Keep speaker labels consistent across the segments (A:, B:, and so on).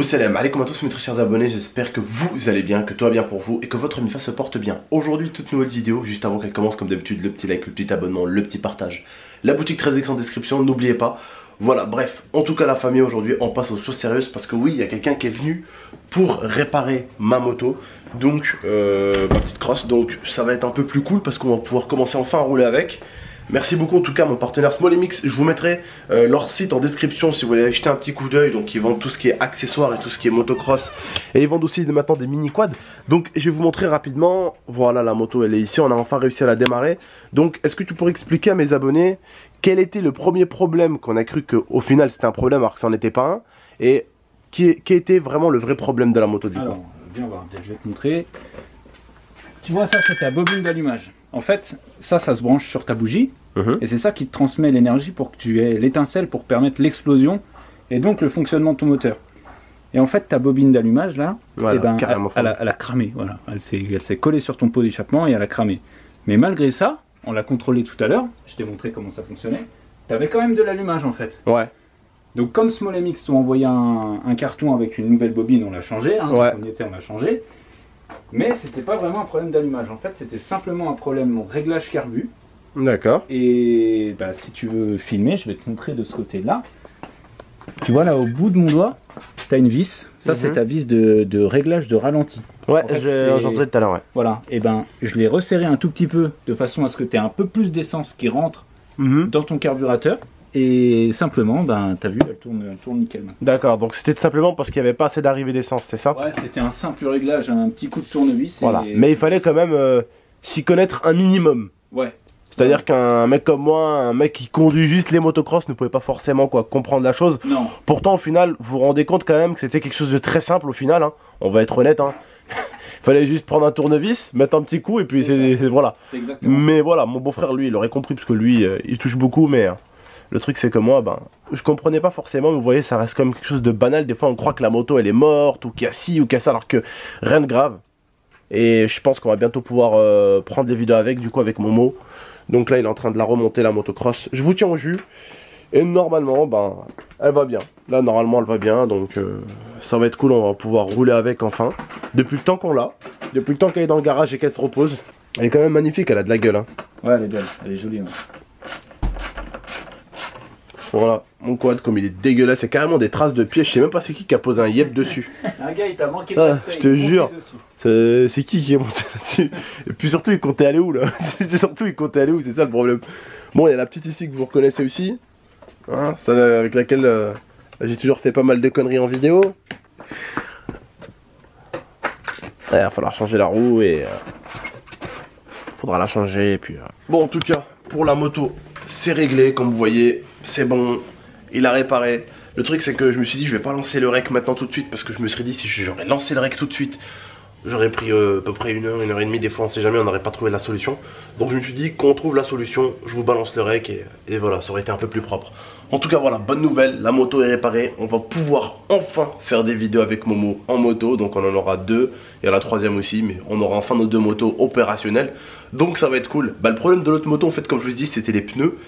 A: Salam alaikum à tous mes très chers abonnés, j'espère que vous allez bien, que tout va bien pour vous et que votre Mifa se porte bien. Aujourd'hui, toute nouvelle vidéo, juste avant qu'elle commence comme d'habitude, le petit like, le petit abonnement, le petit partage. La boutique 13X en description, n'oubliez pas. Voilà, bref, en tout cas la famille, aujourd'hui on passe aux choses sérieuses parce que oui, il y a quelqu'un qui est venu pour réparer ma moto. Donc, ma petite crosse, donc ça va être un peu plus cool parce qu'on va pouvoir commencer enfin à rouler avec. Merci beaucoup en tout cas mon partenaire SmallMX, je vous mettrai leur site en description si vous voulez jeter un petit coup d'œil. Donc ils vendent tout ce qui est accessoires et tout ce qui est motocross. Et ils vendent aussi maintenant des mini quads. Donc je vais vous montrer rapidement, voilà la moto elle est ici, on a enfin réussi à la démarrer. Donc est-ce que tu pourrais expliquer à mes abonnés quel était le premier problème qu'on a cru qu'au final c'était un problème alors que ça n'en était pas un. Et qui était vraiment le vrai problème de la moto du coup.
B: Alors viens voir, je vais te montrer. Tu vois ça c'est ta bobine d'allumage. En fait, ça se branche sur ta bougie et c'est ça qui te transmet l'énergie pour que tu aies l'étincelle pour permettre l'explosion et donc le fonctionnement de ton moteur. Et en fait, ta bobine d'allumage là,
A: voilà,
B: eh ben, elle a cramé. Voilà. Elle s'est collée sur ton pot d'échappement et elle a cramé. Mais malgré ça, on l'a contrôlé tout à l'heure, je t'ai montré comment ça fonctionnait, tu avais quand même de l'allumage en fait.
A: Ouais.
B: Donc comme SmallMX t'ont envoyé un carton avec une nouvelle bobine, on l'a changé, hein,
A: ouais.
B: On l'a changé. Mais c'était pas vraiment un problème d'allumage, en fait c'était simplement un problème réglage carbu.
A: D'accord.
B: Et bah, si tu veux filmer, je vais te montrer de ce côté-là. Tu vois là au bout de mon doigt, tu as une vis. Ça c'est ta vis de réglage de ralenti.
A: Ouais,
B: en fait,
A: j'en disais tout à l'heure. Ouais.
B: Voilà, et ben je l'ai resserré un tout petit peu de façon à ce que tu aies un peu plus d'essence qui rentre dans ton carburateur. Et simplement, ben, t'as vu, elle tourne nickel maintenant.
A: D'accord, donc c'était simplement parce qu'il n'y avait pas assez d'arrivée d'essence, c'est ça?
B: Ouais, c'était un simple réglage, un petit coup de tournevis.
A: Voilà, mais il fallait quand même s'y connaître un minimum.
B: Ouais.
A: C'est-à-dire qu'un mec comme moi, un mec qui conduit juste les motocross, ne pouvait pas forcément comprendre la chose.
B: Non.
A: Pourtant, au final, vous vous rendez compte quand même que c'était quelque chose de très simple au final. Hein. On va être honnête. Hein. Il fallait juste prendre un tournevis, mettre un petit coup et puis voilà. Mais voilà, mon beau-frère, lui, il aurait compris parce que lui, il touche beaucoup, mais... Le truc c'est que moi, ben, je comprenais pas forcément, mais vous voyez, ça reste quand même quelque chose de banal. Des fois on croit que la moto elle est morte, ou qu'il y a ci, ou qu'il y a ça, alors que rien de grave. Et je pense qu'on va bientôt pouvoir prendre des vidéos avec, du coup avec Momo. Donc là il est en train de la remonter, la motocross. Je vous tiens au jus. Et normalement, ben, elle va bien. Là normalement elle va bien, donc ça va être cool, on va pouvoir rouler avec enfin. Depuis le temps qu'on l'a, depuis le temps qu'elle est dans le garage et qu'elle se repose. Elle est quand même magnifique, elle a de la gueule. Hein.
B: Ouais, elle est belle, elle est jolie. Hein.
A: Voilà, mon quad comme il est dégueulasse, c'est carrément des traces de pieds, je sais même pas c'est qui a posé un yep dessus.
B: Un gars il t'a manqué de respect,
A: je te jure, c'est qui est monté là-dessus. Et puis surtout il comptait aller où là? Surtout il comptait aller où, c'est ça le problème. Bon, il y a la petite ici que vous reconnaissez aussi, hein, celle avec laquelle j'ai toujours fait pas mal de conneries en vidéo. Il va falloir changer la roue et faudra la changer et puis... Bon, en tout cas, pour la moto, c'est réglé, comme vous voyez, c'est bon, il a réparé. Le truc c'est que je me suis dit je vais pas lancer le rec maintenant tout de suite parce que je me serais dit si j'aurais lancé le rec tout de suite, j'aurais pris à peu près une heure et demie, des fois on sait jamais, on n'aurait pas trouvé la solution. Donc je me suis dit quand on trouve la solution, je vous balance le rec et voilà, ça aurait été un peu plus propre. En tout cas voilà, bonne nouvelle, la moto est réparée, on va pouvoir enfin faire des vidéos avec Momo en moto, donc on en aura deux, il y a la troisième aussi, mais on aura enfin nos deux motos opérationnelles, donc ça va être cool. Bah, le problème de l'autre moto en fait comme je vous ai dit c'était les pneus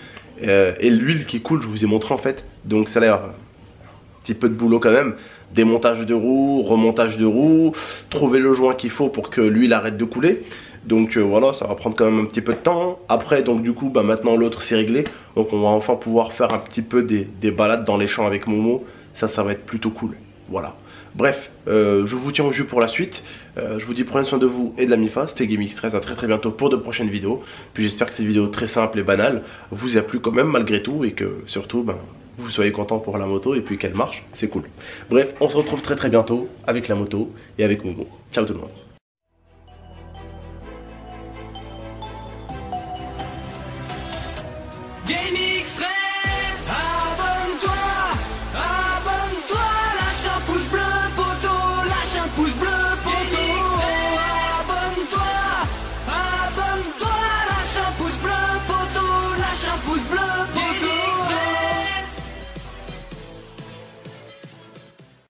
A: et l'huile qui coule, je vous ai montré en fait, donc ça a l'air un petit peu de boulot quand même, démontage de roues, remontage de roues, trouver le joint qu'il faut pour que l'huile arrête de couler. Donc voilà, ça va prendre quand même un petit peu de temps. Après, donc du coup, bah, maintenant l'autre c'est réglé. Donc on va enfin pouvoir faire un petit peu des balades dans les champs avec Momo. Ça va être plutôt cool. Voilà. Bref, je vous tiens au jus pour la suite. Je vous dis prenez soin de vous et de la Mifa. C'était GameX13, à très bientôt pour de prochaines vidéos. Puis j'espère que cette vidéo très simple et banale vous a plu quand même malgré tout. Et que surtout, ben, vous soyez content pour la moto et puis qu'elle marche. C'est cool. Bref, on se retrouve très bientôt avec la moto et avec Momo. Ciao tout le monde.
C: Gaming